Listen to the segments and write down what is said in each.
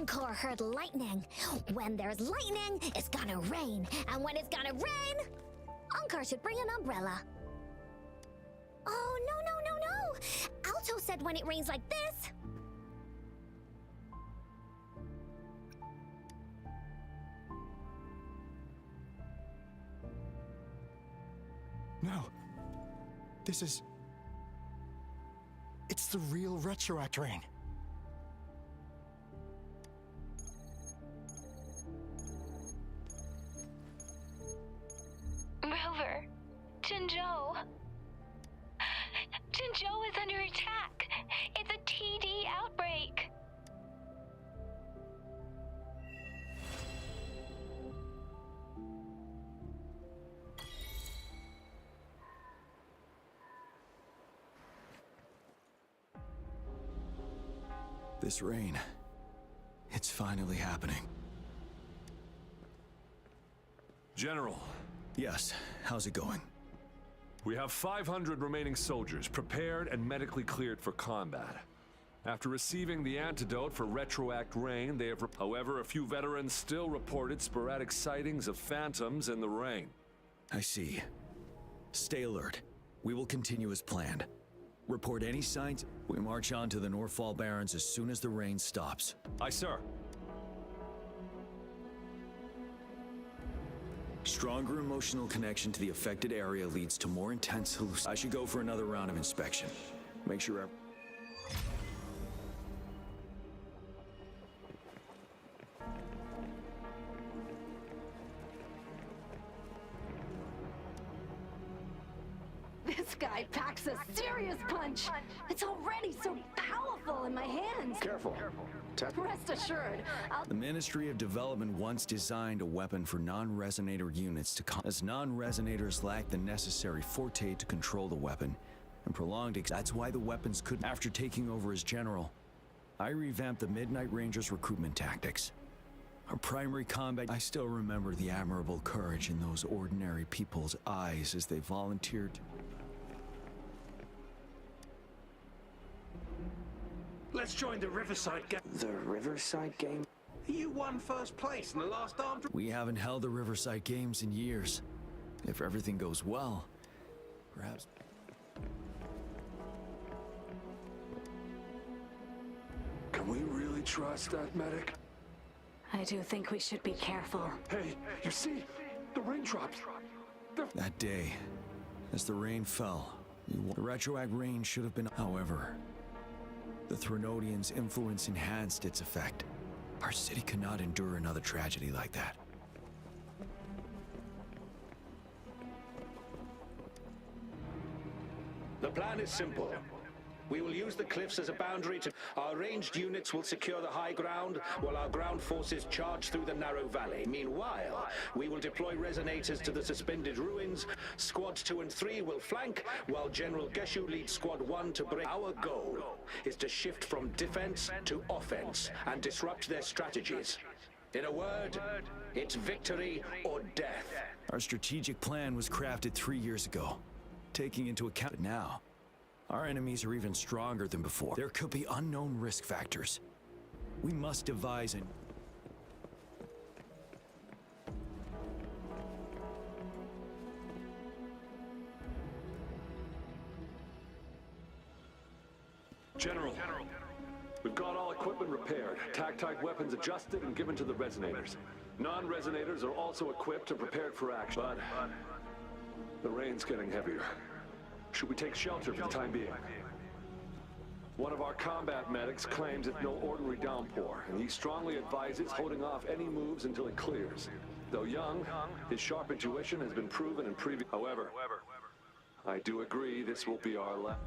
Encore heard lightning. When there's lightning, it's gonna rain. And when it's gonna rain, Encore should bring an umbrella. Oh, no. Alto said when it rains like this. No. It's the real retroact rain. Rover, Jinzhou. Jinzhou is under attack. It's a TD outbreak. This rain, it's finally happening. General. Yes, how's it going? We have 500 remaining soldiers prepared and medically cleared for combat. After receiving the antidote for retroact rain, they have... However, a few veterans still reported sporadic sightings of phantoms in the rain. I see. Stay alert. We will continue as planned. Report any signs. We march on to the Northfall Barrens as soon as the rain stops. Aye, sir. Stronger emotional connection to the affected area leads to more intense hallucinations. I should go for another round of inspection. Make sure This guy packs a serious punch. It's already so powerful in my hands. Careful. Rest assured, The Ministry of Development once designed a weapon for non-resonator units to as non-resonators lack the necessary forte to control the weapon, and that's why the weapons couldn't. After taking over as general, I revamped the Midnight Rangers recruitment tactics. Our primary combat, I still remember the admirable courage in those ordinary people's eyes as they volunteered. Let's join the Riverside game. The Riverside game? You won first place in the last armed... We haven't held the Riverside Games in years. If everything goes well, perhaps... Can we really trust that medic? I do think we should be careful. Hey, you see? The raindrops. That day, as the rain fell, the retroact rain should have been... However, the Threnodians' influence enhanced its effect. Our city cannot endure another tragedy like that. The plan is simple. We will use the cliffs as a boundary to... Our ranged units will secure the high ground, while our ground forces charge through the narrow valley. Meanwhile, we will deploy resonators to the suspended ruins. Squads 2 and 3 will flank, while General Geshu leads Squad 1 to break. Our goal is to shift from defense to offense and disrupt their strategies. In a word, it's victory or death. Our strategic plan was crafted 3 years ago, taking into account now. Our enemies are even stronger than before. There could be unknown risk factors. We must devise an... General, we've got all equipment repaired, tactile weapons adjusted and given to the resonators. Non-resonators are also equipped and prepared for action. But the rain's getting heavier. Should we take shelter for the time being? One of our combat medics claims it's no ordinary downpour, and he strongly advises holding off any moves until it clears. Though young, his sharp intuition has been proven in previous... However, I do agree this will be our last...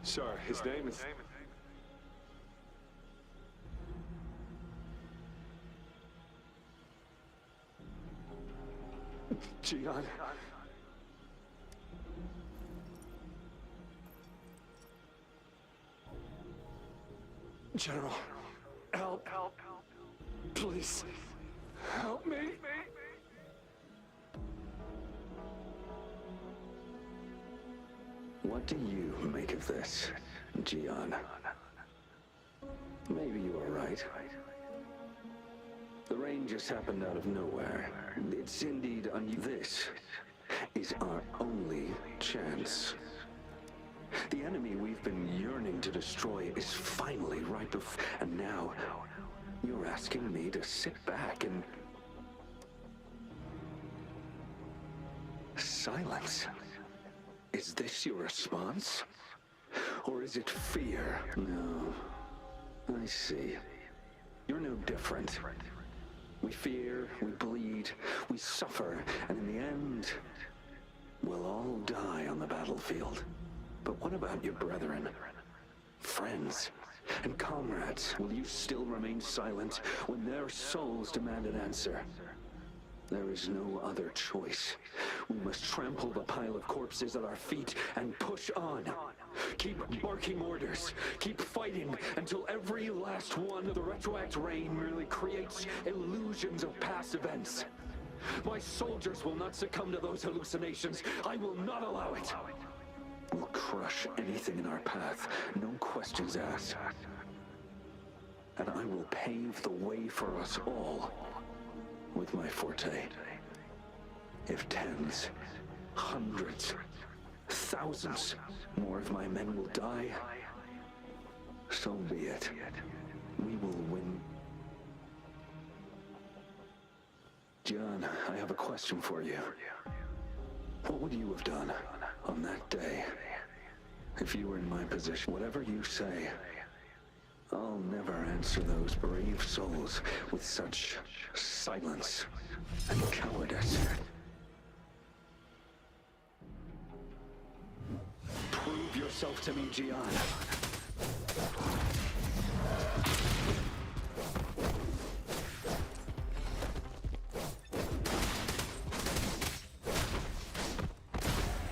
Sir, his name is... Gian. General, help. Please, help me. What do you make of this, Gian? Maybe you are right. The rain just happened out of nowhere. It's indeed This is our only chance. The enemy we've been yearning to destroy is finally right before... And now, you're asking me to sit back and... Silence? Is this your response? Or is it fear? No. I see. You're no different. We fear, we bleed, we suffer, and in the end, we'll all die on the battlefield. But what about your brethren, friends, and comrades? Will you still remain silent when their souls demand an answer? There is no other choice. We must trample the pile of corpses at our feet and push on. Keep barking orders. Keep fighting until every last one of the retroact rain merely creates illusions of past events. My soldiers will not succumb to those hallucinations. I will not allow it. We'll crush anything in our path, no questions asked. And I will pave the way for us all with my forte. If tens, hundreds, thousands more of my men will die, so be it. We will win. John, I have a question for you. What would you have done on that day if you were in my position? Whatever you say, I'll never answer those brave souls with such silence and cowardice. Prove yourself to me, Gian.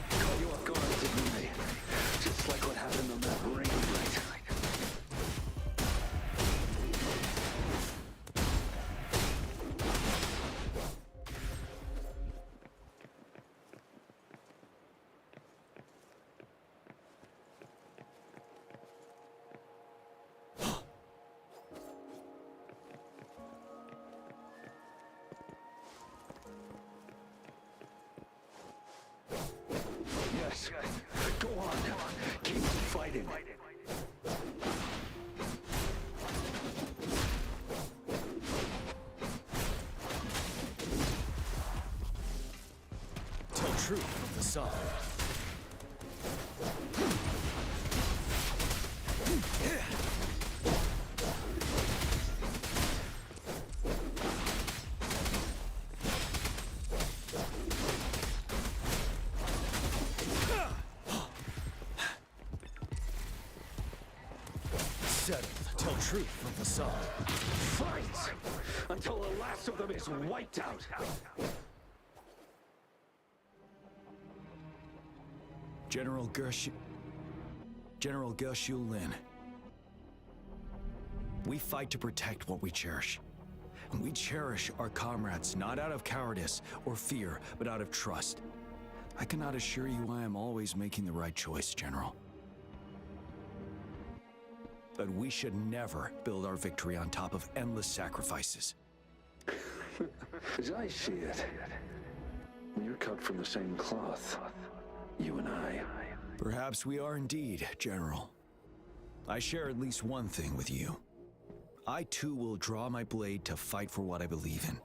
Caught you off guard, didn't I? Just like what happened on that rain night. Yes, go on. Keep fighting. Tell truth from the side. Settled. Tell truth from the side. Fight! Until the last of them is wiped out. General Gershu Lin. We fight to protect what we cherish. And we cherish our comrades not out of cowardice or fear, but out of trust. I cannot assure you I am always making the right choice, General. But we should never build our victory on top of endless sacrifices. As I see it, we're cut from the same cloth, you and I. Perhaps we are indeed, General. I share at least one thing with you. I too will draw my blade to fight for what I believe in.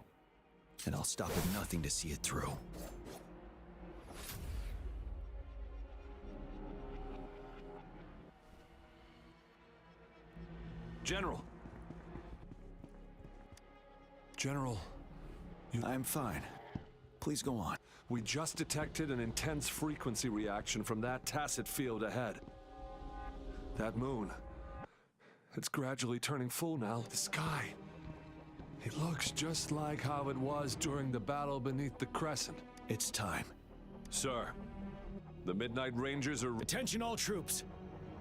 And I'll stop at nothing to see it through. General! General, I'm fine. Please go on. we just detected an intense frequency reaction from that tacit field ahead. That moon, it's gradually turning full now. The sky, it looks just like how it was during the battle beneath the crescent. It's time. Sir, the Midnight Rangers are... Attention all troops.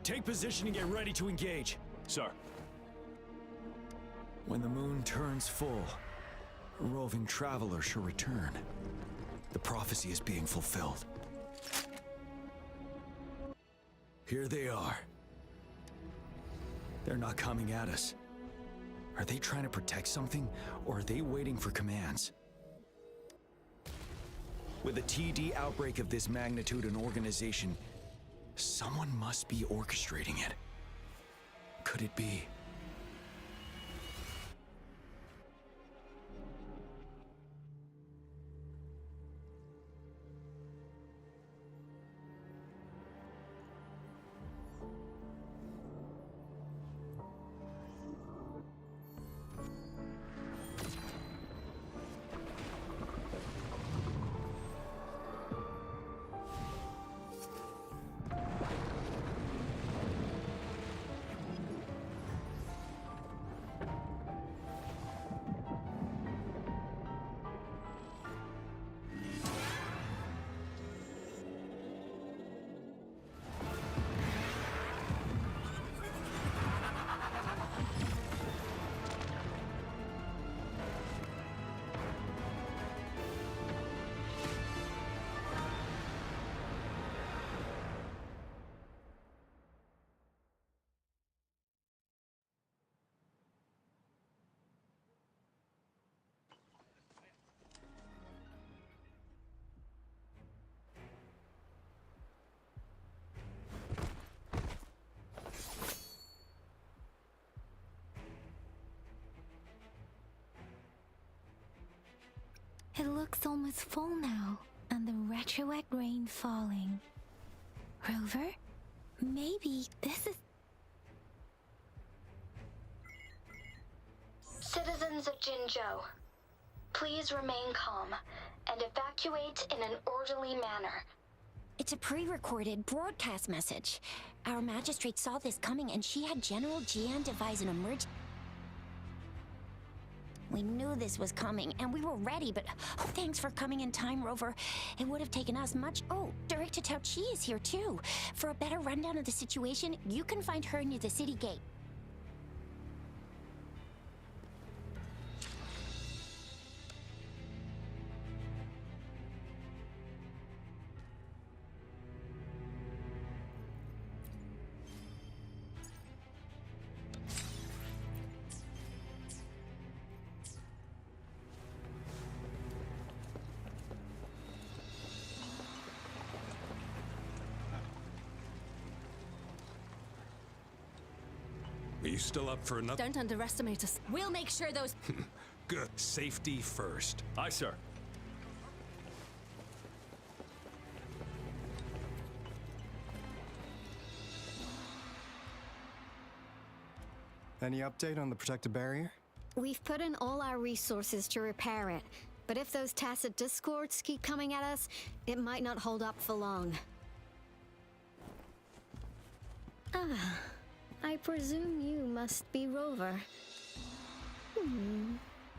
Take position and get ready to engage. Sir. When the moon turns full, a roving traveler shall return. The prophecy is being fulfilled. Here they are. They're not coming at us. Are they trying to protect something, or are they waiting for commands? With a TD outbreak of this magnitude and organization, someone must be orchestrating it. Could it be? It looks almost full now, and the retroact rain falling. Rover, maybe this is... Citizens of Jinzhou, please remain calm and evacuate in an orderly manner. It's a pre-recorded broadcast message. Our magistrate saw this coming, and she had General Jian devise an emergency. We knew this was coming, and we were ready, but thanks for coming in time, Rover. It would have taken us much... Oh, Director Tao Chi is here, too. For a better rundown of the situation, you can find her near the city gate. Are you still up for another? Don't underestimate us. We'll make sure those... Good. Safety first. Aye, sir. Any update on the protective barrier? We've put in all our resources to repair it, but if those tacit discords keep coming at us, it might not hold up for long. Ah, I presume you must be Rover.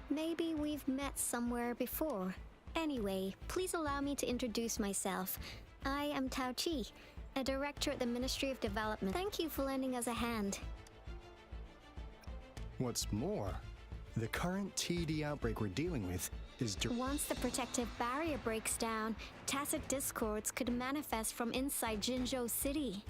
Maybe we've met somewhere before. Anyway, please allow me to introduce myself. I am Tao Chi, a director at the Ministry of Development. Thank you for lending us a hand. What's more, the current TD outbreak we're dealing with is Once the protective barrier breaks down, tacit discords could manifest from inside Jinzhou City.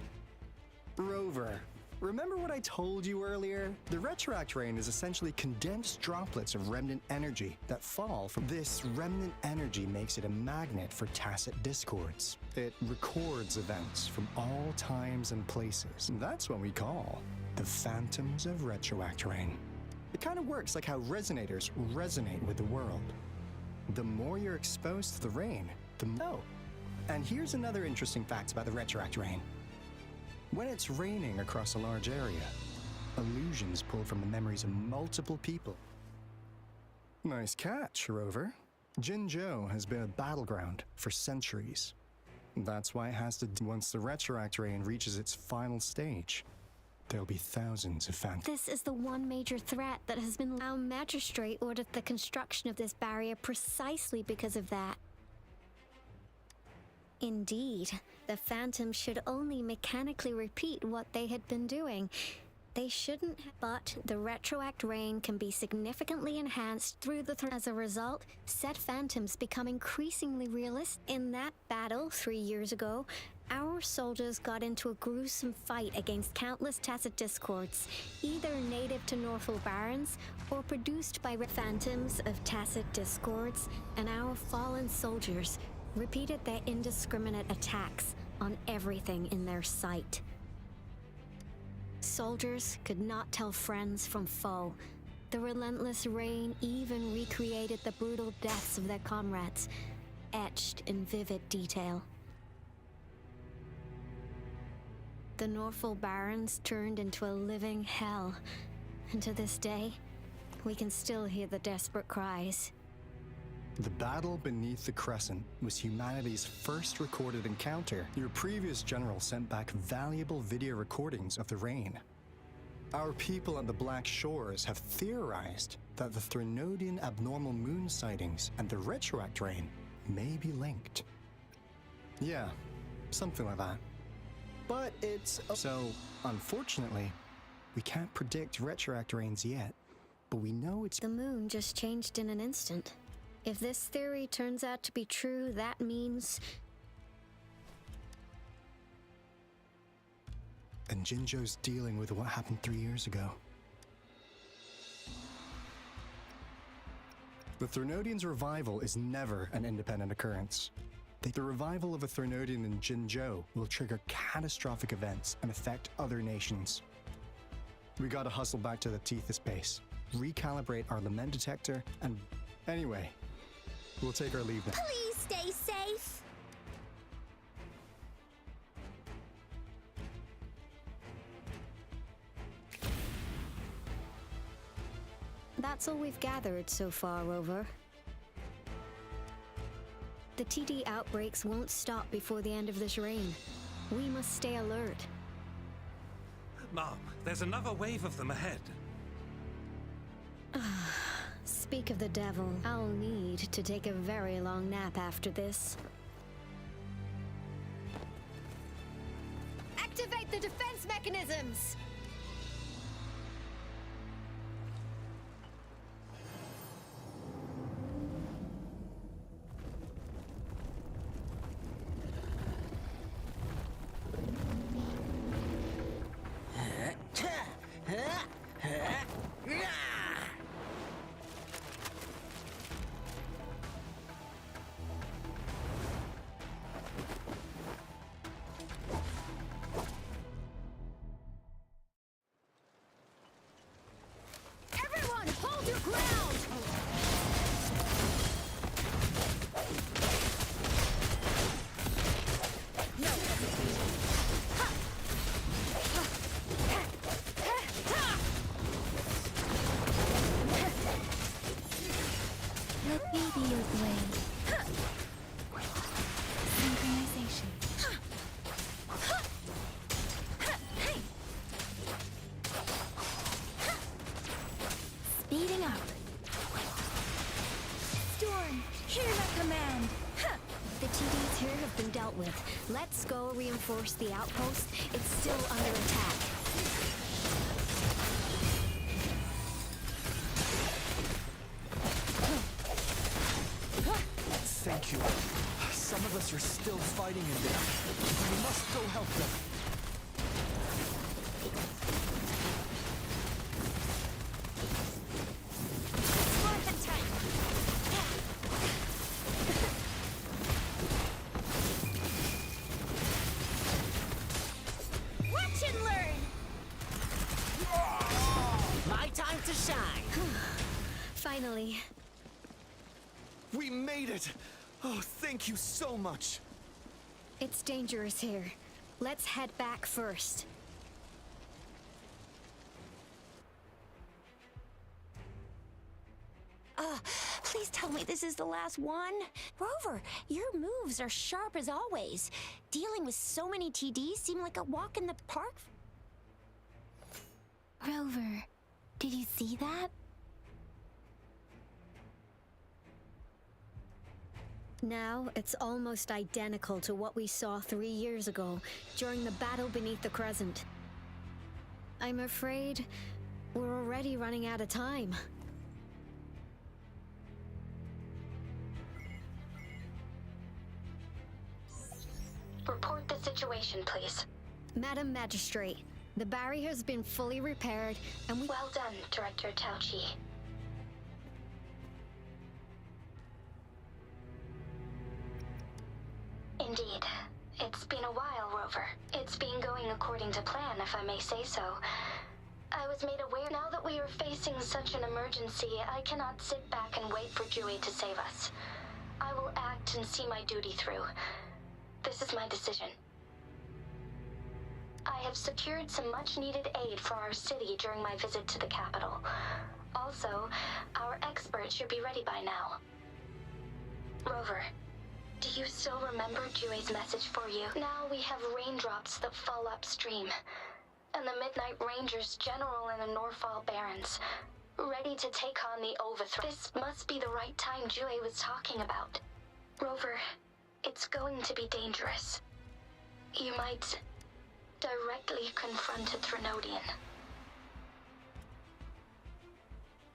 Rover. Remember what I told you earlier? The retroact rain is essentially condensed droplets of remnant energy that fall from this remnant energy makes it a magnet for tacit discords. It records events from all times and places. That's what we call the phantoms of retroact rain. It kind of works like how resonators resonate with the world. The more you're exposed to the rain, the more... Oh, and here's another interesting fact about the retroact rain. When it's raining across a large area, illusions pull from the memories of multiple people. Nice catch, Rover. Jinzhou has been a battleground for centuries. That's why it has to... Once the retroact rain reaches its final stage, there'll be thousands of phantoms. This is the one major threat that has been... Our magistrate ordered the construction of this barrier precisely because of that. Indeed, the phantoms should only mechanically repeat what they had been doing. They shouldn't, but the retroact rain can be significantly enhanced through the As a result, said phantoms become increasingly realistic. In that battle 3 years ago, our soldiers got into a gruesome fight against countless Tacet discords, either native to Northel Barrens or produced by phantoms of Tacet discords, and our fallen soldiers repeated their indiscriminate attacks on everything in their sight. Soldiers could not tell friends from foe. The relentless rain even recreated the brutal deaths of their comrades, etched in vivid detail. The Northel Barrens turned into a living hell, and to this day, we can still hear the desperate cries. The battle beneath the Crescent was humanity's first recorded encounter. Your previous general sent back valuable video recordings of the rain. Our people on the Black Shores have theorized that the Threnodian abnormal moon sightings and the retroact rain may be linked. Yeah, something like that. But it's... So, unfortunately, we can't predict retroact rains yet, but we know it's... The moon just changed in an instant. If this theory turns out to be true, that means... And Jinzhou's dealing with what happened 3 years ago. The Threnodian's revival is never an independent occurrence. The revival of a Threnodian in Jinzhou will trigger catastrophic events and affect other nations. We gotta hustle back to the Tethys base, recalibrate our lament detector, and... Anyway, we'll take our leave now. Please stay safe. That's all we've gathered so far, Rover. The TD outbreaks won't stop before the end of this reign. We must stay alert. Mom, there's another wave of them ahead. Speak of the devil, I'll need to take a very long nap after this. Activate the defense mechanisms! Everyone, hold your ground! Let me be your blade. Synchronization. Speeding up. Storm, hear my command. The TDs here have been dealt with. Let's go reinforce the outpost. It's still under attack. Thank you. Some of us are still fighting in there. We must go help them. Watch and learn. My time to shine. Finally. We made it! Oh, thank you so much! It's dangerous here. Let's head back first. Please tell me this is the last one. Rover, your moves are sharp as always. Dealing with so many TDs seem like a walk in the park. Rover, did you see that? Now, it's almost identical to what we saw 3 years ago, during the battle beneath the Crescent. I'm afraid we're already running out of time. Report the situation, please. Madam Magistrate, the barrier has been fully repaired, and we— Well done, Director Tauchi. Indeed. It's been a while, Rover. It's been going according to plan, if I may say so. I was made aware now that we are facing such an emergency, I cannot sit back and wait for Jue to save us. I will act and see my duty through. This is my decision. I have secured some much-needed aid for our city during my visit to the capital. Also, our experts should be ready by now. Rover, do you still remember Jue's message for you? Now we have raindrops that fall upstream, and the Midnight Rangers General in the Norfall Barrens, ready to take on the overthrow. This must be the right time Jue was talking about. Rover, it's going to be dangerous. You might directly confront a Trinodian.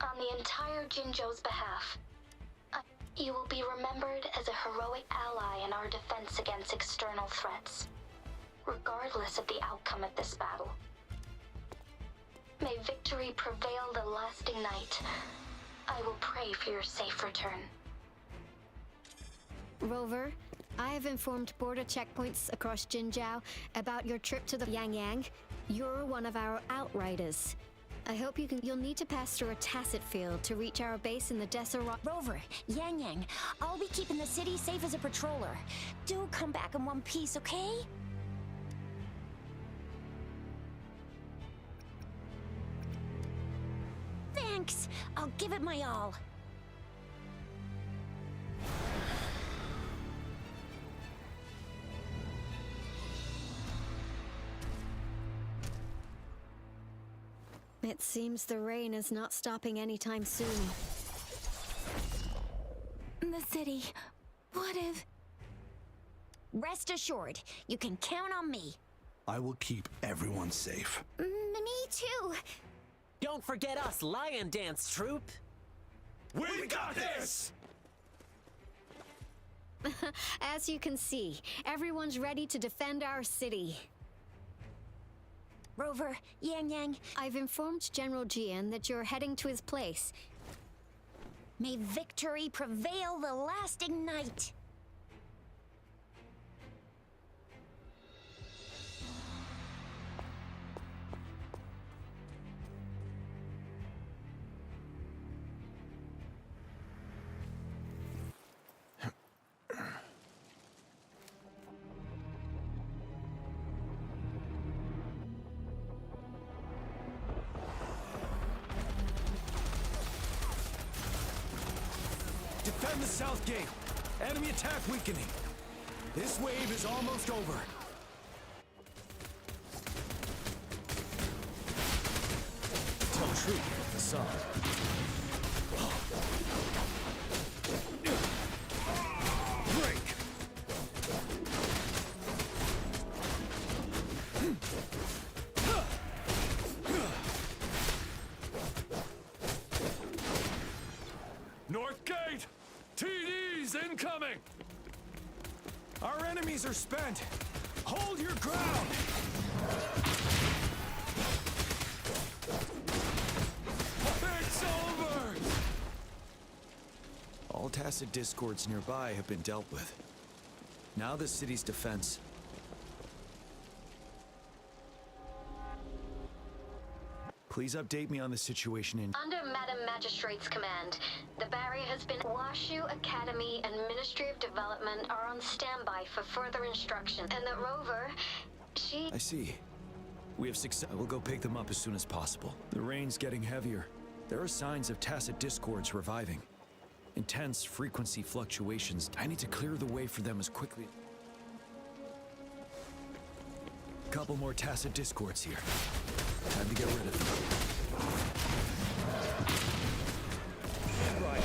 On the entire Jinzhou's behalf, you will be remembered as a heroic ally in our defense against external threats, regardless of the outcome of this battle. May victory prevail the lasting night. I will pray for your safe return. Rover, I have informed border checkpoints across Jinzhou about your trip to the Yang. You're one of our outriders. I hope you'll need to pass through a tacit field to reach our base in the Desert Rock. Rover, Yang, I'll be keeping the city safe as a patroller. Do come back in one piece, okay? Thanks. I'll give it my all. It seems the rain is not stopping anytime soon. The city. What if... Rest assured, you can count on me. I will keep everyone safe. Me too. Don't forget us, Lion Dance Troop! We got this! As you can see, everyone's ready to defend our city. Rover, Yang, I've informed General Jian that you're heading to his place. may victory prevail the lasting night. Defend the south gate. Enemy attack weakening. This wave is almost over. Tell truth, the sun. Break. North Gate! TDs incoming! Our enemies are spent. Hold your ground! It's over! All tacit discords nearby have been dealt with. Now the city's defense. Please update me on the situation in... Under Madam Magistrate's command, the barrier has been... Washu Academy and Ministry of Development are on standby for further instruction. And the rover, she... I see. We have success. I will go pick them up as soon as possible. The rain's getting heavier. There are signs of tacit discords reviving. Intense frequency fluctuations. I need to clear the way for them as quickly... Couple more tacit discords here. Time to get rid of them. Right.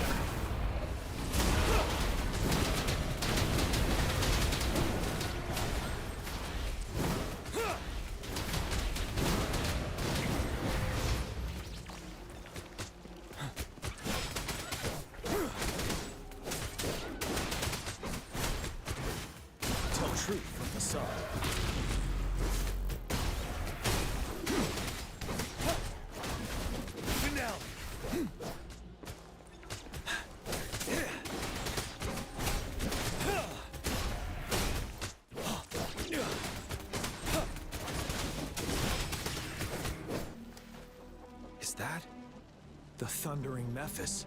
Tell truth from the facade. Finale! Is that the thundering Mephis?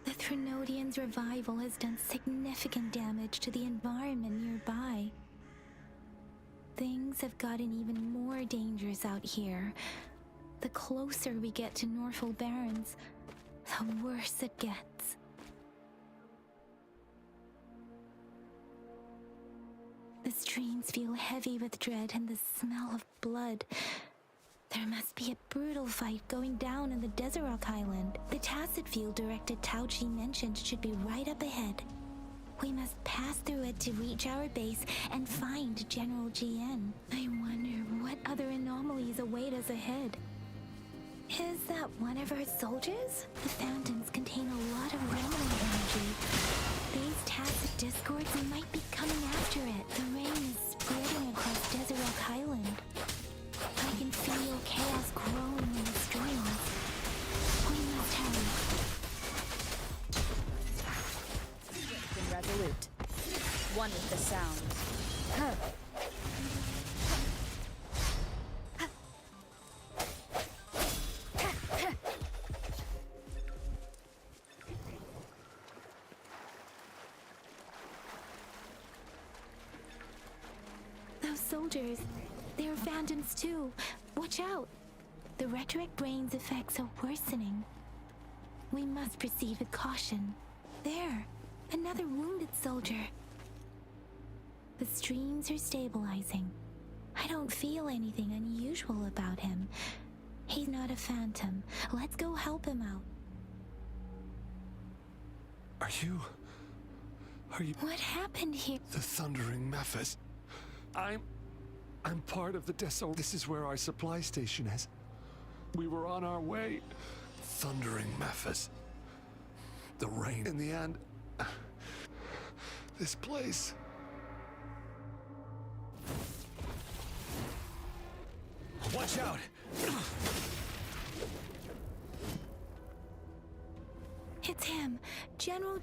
The Threnodian's revival has done significant damage to the environment nearby. Things have gotten even more dangerous out here. The closer we get to Norfolk Barrens, the worse it gets. The streams feel heavy with dread and the smell of blood. There must be a brutal fight going down in the Desert Island. The Tacit field directed Tauchi mentioned should be right up ahead. We must pass through it to reach our base and find General GN. I wonder what other anomalies await us ahead. Is that one of our soldiers? The fountains contain a lot of remnant energy. These Tacit discords might be coming after it. The rain is spreading across Desert Island. I can feel chaos growing in the streams. We must hurry. Swift and resolute. One with the sound. Those soldiers, they're phantoms too. Watch out! The retroact brain's effects are worsening. We must proceed with caution. There, another wounded soldier. The streams are stabilizing. I don't feel anything unusual about him. He's not a phantom. Let's go help him out. Are you... What happened here? The thundering Mephis. I'm part of the Deso. This is where our supply station is. We were on our way. Thundering Mephis. The rain. In the end... This place... Watch out! It's him, General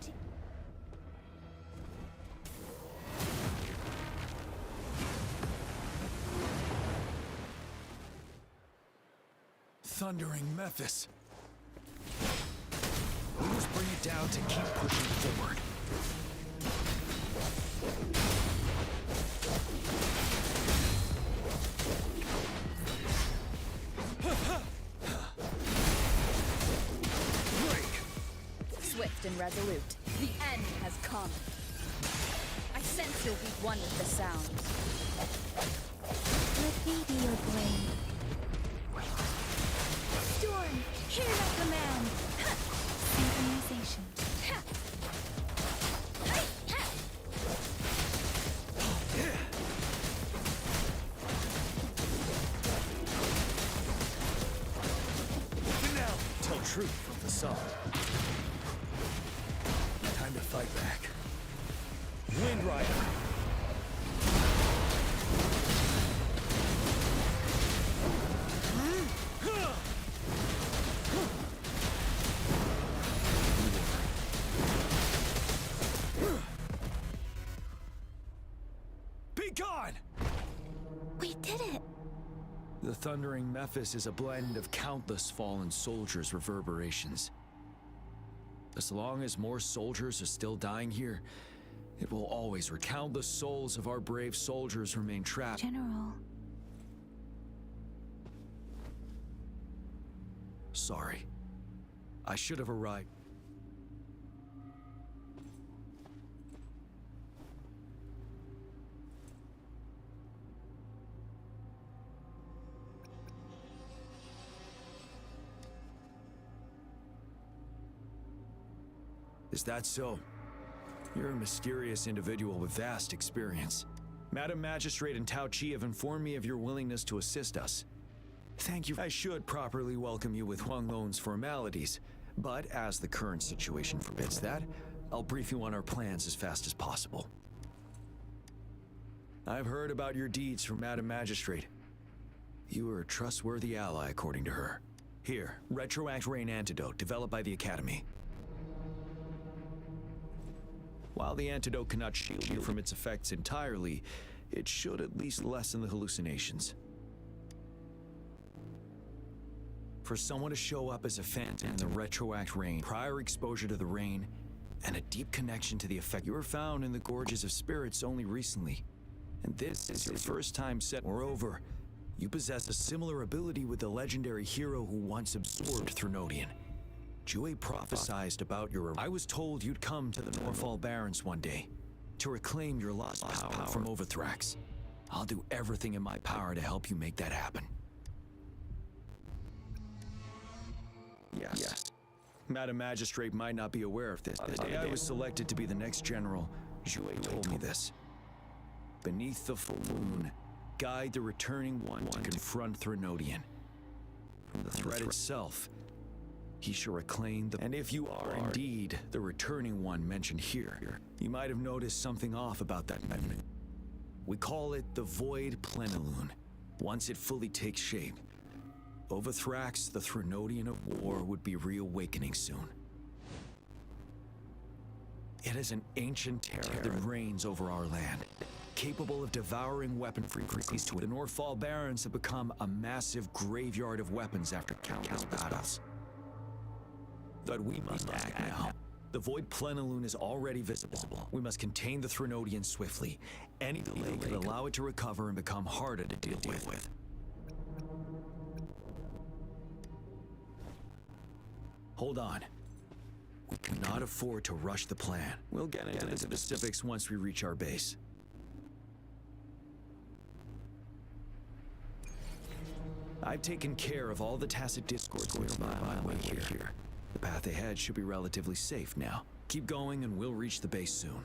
Thundering Mephis. We must bring it down to keep pushing forward. Swift and resolute. The end has come. I sense you'll be one with the sound. Let me be your blade. Storm, hear my command! Synchronization. Now, tell truth from facade. Time to fight back. Wind Rider. Be gone! We did it! The thundering Mephis is a blend of countless fallen soldiers' reverberations. As long as more soldiers are still dying here, it will always recount the souls of our brave soldiers remain trapped. General. Sorry. I should have arrived. Is that so? You're a mysterious individual with vast experience. Madam Magistrate and Tao Chi have informed me of your willingness to assist us. Thank you. I should properly welcome you with Huang Lon's formalities, but as the current situation forbids that, I'll brief you on our plans as fast as possible. I've heard about your deeds from Madam Magistrate. You are a trustworthy ally, according to her. Here, Retroact Rain Antidote, developed by the Academy. While the antidote cannot shield you from its effects entirely, it should at least lessen the hallucinations. For someone to show up as a phantom in the Retroact Rain, prior exposure to the rain, and a deep connection to the effect, you were found in the Gorges of Spirits only recently. And this is your first time set. Moreover, you possess a similar ability with the legendary hero who once absorbed Threnodian. Jue prophesized about your... I was told you'd come to the Norfall Barrens one day to reclaim your lost power from Overthrax. I'll do everything in my power to help you make that happen. Yes. Madam Magistrate might not be aware of this. The day I was selected to be the next general, Jue told me this. Beneath the full moon, guide the returning one to confront Threnodian. From the threat itself, he shall reclaim the... And if you are indeed the returning one mentioned here, you might have noticed something off about that memory. We call it the Void Plenilune. Once it fully takes shape, Overthrax, the Threnodian of war, would be reawakening soon. It is an ancient terror that reigns over our land, capable of devouring weapon frequencies to it. The Norfall Barrens have become a massive graveyard of weapons after countless battles. But we must act now. The Void Plenilune is already visible. We must contain the Threnodian swiftly. Any delay could allow it to recover and become harder to deal with. Hold on. We cannot afford to rush the plan. We'll get into the specifics once we reach our base. I've taken care of all the tacit discords nearby my way here. The path ahead should be relatively safe now. Keep going and we'll reach the base soon.